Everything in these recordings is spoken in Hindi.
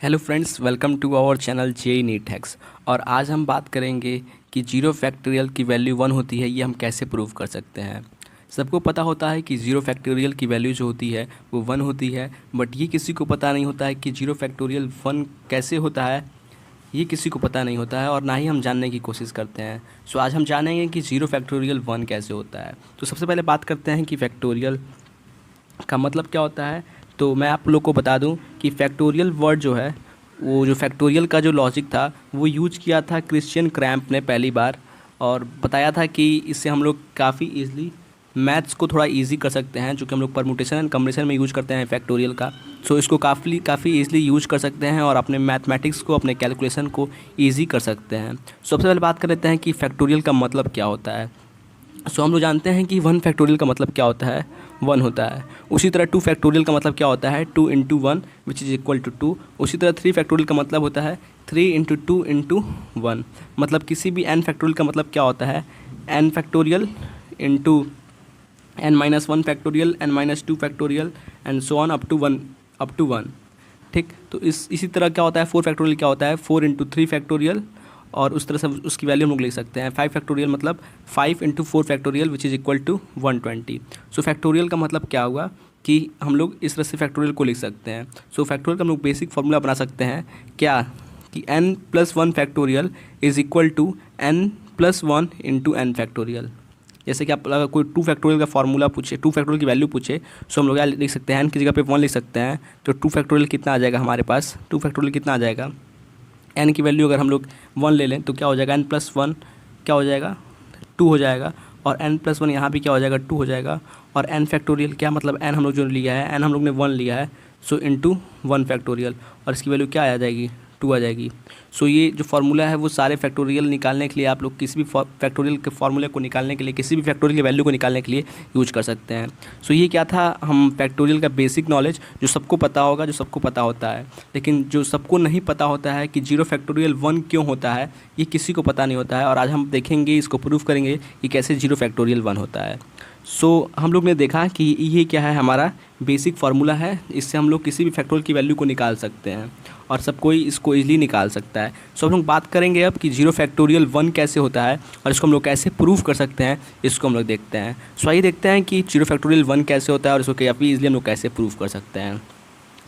Hello friends, welcome to our channel JEE NEET hacks. और आज हम बात करेंगे कि जीरो फैक्टोरियल की वैल्यू 1 होती है, ये हम कैसे प्रूव कर सकते हैं। सबको पता होता है कि जीरो फैक्टोरियल की वैल्यू जो होती है वो 1 होती है, बट ये किसी को पता नहीं होता है कि जीरो फैक्टोरियल 1 कैसे होता है। ये किसी को पता नहीं होता है और ना ही हम जानने की कोशिश करते हैं। सो आज हम जानेंगे कि जीरो फैक्टोरियल 1 कैसे होता है। तो सबसे पहले बात करते हैं कि फैक्टोरियल का मतलब क्या होता है। तो मैं आप लोग को बता दूं कि फैक्टोरियल वर्ड जो है, वो जो फैक्टोरियल का जो लॉजिक था वो यूज किया था क्रिश्चियन क्रैम्प ने पहली बार, और बताया था कि इससे हम लोग काफ़ी ईजिली मैथ्स को थोड़ा इजी कर सकते हैं, जो कि हम लोग परमुटेशन एंड कम्बिनेशन में यूज करते हैं फैक्टोरियल का। सो इसको काफ़ी ईजिली यूज कर सकते हैं और अपने मैथमेटिक्स को, अपने कैलकुलेशन को ईजी कर सकते हैं। सबसे पहले बात कर लेते हैं कि फैक्टोरियल का मतलब क्या होता है। सो हम लोग जानते हैं कि 1 फैक्टोरियल का मतलब क्या होता है, 1 होता है। उसी तरह 2 फैक्टोरियल का मतलब क्या होता है, 2 into 1 which is equal to 2। उसी तरह 3 फैक्टोरियल का मतलब होता है 3 इंटू 2 इंटू 1। मतलब किसी भी n फैक्टोरियल का मतलब क्या होता है, n factorial into n-1 factorial, n-2 factorial and so on up to 1। ठीक, तो इसी तरह क्या होता है 4 फैक्टोरियल क्या होता है, 4 इंटू 3 फैक्टोरियल, और उस तरह से उसकी वैल्यू हम लोग लिख सकते हैं। 5 फैक्टोरियल मतलब 5 into 4 factorial which is equal to 120। So factorial का मतलब क्या हुआ कि हम लोग इस तरह से फैक्टोरियल को लिख सकते हैं। सो फैक्टोरियल का हम लोग बेसिक फार्मूला बना सकते हैं क्या, कि n+1 factorial is equal to n+1 into n factorial. जैसे कि आप अगर कोई 2 फैक्टोरियल का फार्मूला पूछे, 2 फैक्टोरियल की वैल्यू पूछे, सो हम लोग क्या लिख सकते हैं, n की जगह पे 1 लिख सकते हैं। तो 2 फैक्टोरियल कितना आ जाएगा हमारे पास, 2 फैक्टोरियल कितना आ जाएगा, n की वैल्यू अगर हम लोग 1 ले लें तो क्या हो जाएगा, n+1 क्या हो जाएगा, 2 हो जाएगा, और n+1 यहाँ भी क्या हो जाएगा, 2 हो जाएगा। और n फैक्टोरियल क्या मतलब, n हम लोग जो लिया है, n हम लोग ने 1 लिया है, सो इंटू 1 फैक्टोरियल, और इसकी वैल्यू क्या आ जाएगी, 2 आ जाएगी। सो ये जो फार्मूला है वो सारे फैक्टोरियल निकालने के लिए, आप लोग किसी भी फैक्टोरियल के फार्मूले को निकालने के लिए, किसी भी फैक्टोरियल की वैल्यू को निकालने के लिए यूज कर सकते हैं। सो ये क्या था, हम फैक्टोरियल का बेसिक नॉलेज जो सबको पता होगा, जो सबको पता होता है, लेकिन जो सबको नहीं पता होता है कि जीरो फैक्टोरियल 1 क्यों होता है, ये किसी को पता नहीं होता है। और आज हम देखेंगे, इसको प्रूव करेंगे कि कैसे जीरो फैक्टोरियल 1 होता है। सो हम लोग ने देखा कि ये क्या है, हमारा बेसिक फार्मूला है। इससे हम लोग किसी भी फैक्टोरियल की वैल्यू को निकाल सकते हैं और सब कोई इसको ईजिली निकाल सकता है। सो हम लोग बात करेंगे अब कि जीरो फैक्टोरियल 1 कैसे होता है और इसको हम लोग कैसे प्रूव कर सकते हैं, इसको हम लोग देखते हैं। सो आइए देखते हैं कि जीरो फैक्टोरियल 1 कैसे होता है और इसको काफ़ी ईजिली हम लोग कैसे प्रूव कर सकते हैं।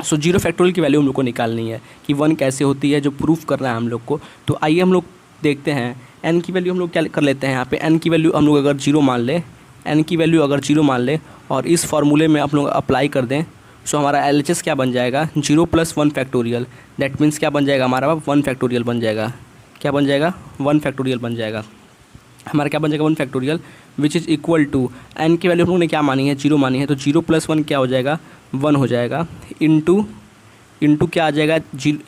सो जीरो फैक्टोरियल की वैल्यू हम लोग को निकालनी है कि 1 कैसे होती है, जो प्रूफ करना है हम लोग को। तो आइए हम लोग देखते हैं। n की वैल्यू हम लोग क्या कर लेते हैं, यहाँ पे n की वैल्यू हम लोग अगर 0 मान लें, n की वैल्यू अगर 0 मान लें और इस फार्मूले में आप लोग अप्लाई कर दें, सो हमारा LHS क्या बन जाएगा, 0 + 1 फैक्टोरियल। दैट मीन्स क्या बन जाएगा, हमारा 1 फैक्टोरियल बन जाएगा। क्या बन जाएगा, 1 फैक्टोरियल बन जाएगा हमारा। क्या बन जाएगा, 1 factorial which is equal to, n की वैल्यू हम लोग ने क्या मानी है, 0 मानी है, तो 0 + 1 क्या हो जाएगा, 1 हो जाएगा, इंटू क्या आ जाएगा,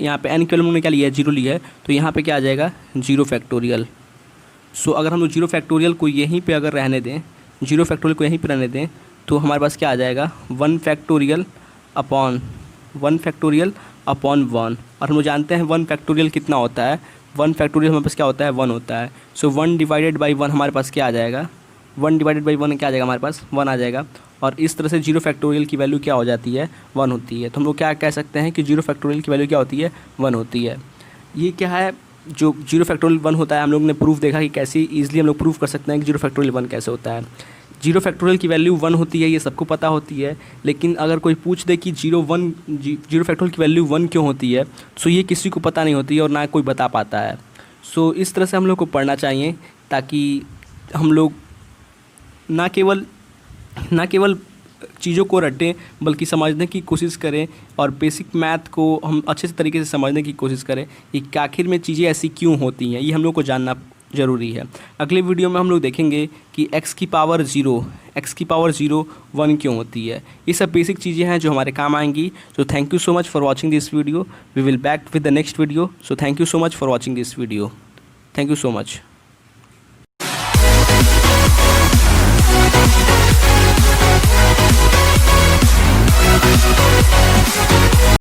यहाँ पे n की वैल्यू हमने क्या लिया है, 0 लिया है, तो यहाँ पे क्या आ जाएगा, 0 फैक्टोरियल। सो अगर हम लोग 0 फैक्टोरियल को यहीं पे अगर रहने दें, 0 फैक्टोरियल को यहीं पे रहने दें, तो हमारे पास क्या आ जाएगा, 1 फैक्टोरियल अपॉन 1। और हम लोग जानते हैं 1 फैक्टोरियल कितना होता है, 1 फैक्टोरियल हमारे पास क्या होता है, 1 होता है। सो 1 डिवाइडेड बाई 1 हमारे पास क्या आ जाएगा, 1 डिवाइडेड बाई 1 क्या आ जाएगा, हमारे पास 1 आ जाएगा। और इस तरह से जीरो फैक्टोरियल की वैल्यू क्या हो जाती है, 1 होती है। तो हम लोग क्या कह सकते हैं कि जीरो फैक्टोरियल की वैल्यू क्या होती है, 1 होती है। ये क्या है, जो जीरो फैक्टोरियल 1 होता है, हम लोग ने प्रूफ देखा कि कैसे ईजिली हम लोग प्रूफ कर सकते हैं कि जीरो फैक्टोरियल 1 कैसे होता है। जीरो फैक्टोरियल की वैल्यू 1 होती है, ये सबको पता होती है, लेकिन अगर कोई पूछ दे कि जीरो फैक्टोरियल की वैल्यू 1 क्यों होती है, सो ये किसी को पता नहीं होती है और ना कोई बता पाता है। सो इस तरह से हम लोग को पढ़ना चाहिए, ताकि हम लोग ना केवल चीज़ों को रटें, बल्कि समझने की कोशिश करें और बेसिक मैथ को हम अच्छे से तरीके से समझने की कोशिश करें कि आखिर में चीज़ें ऐसी क्यों होती हैं, ये हम लोग को जानना ज़रूरी है। अगले वीडियो में हम लोग देखेंगे कि x की पावर 0 1 क्यों होती है। ये सब बेसिक चीज़ें हैं जो हमारे काम आएंगी। So thank you so much for watching this video. We will back with the next video. So thank you so much for watching this video. Thank you so much.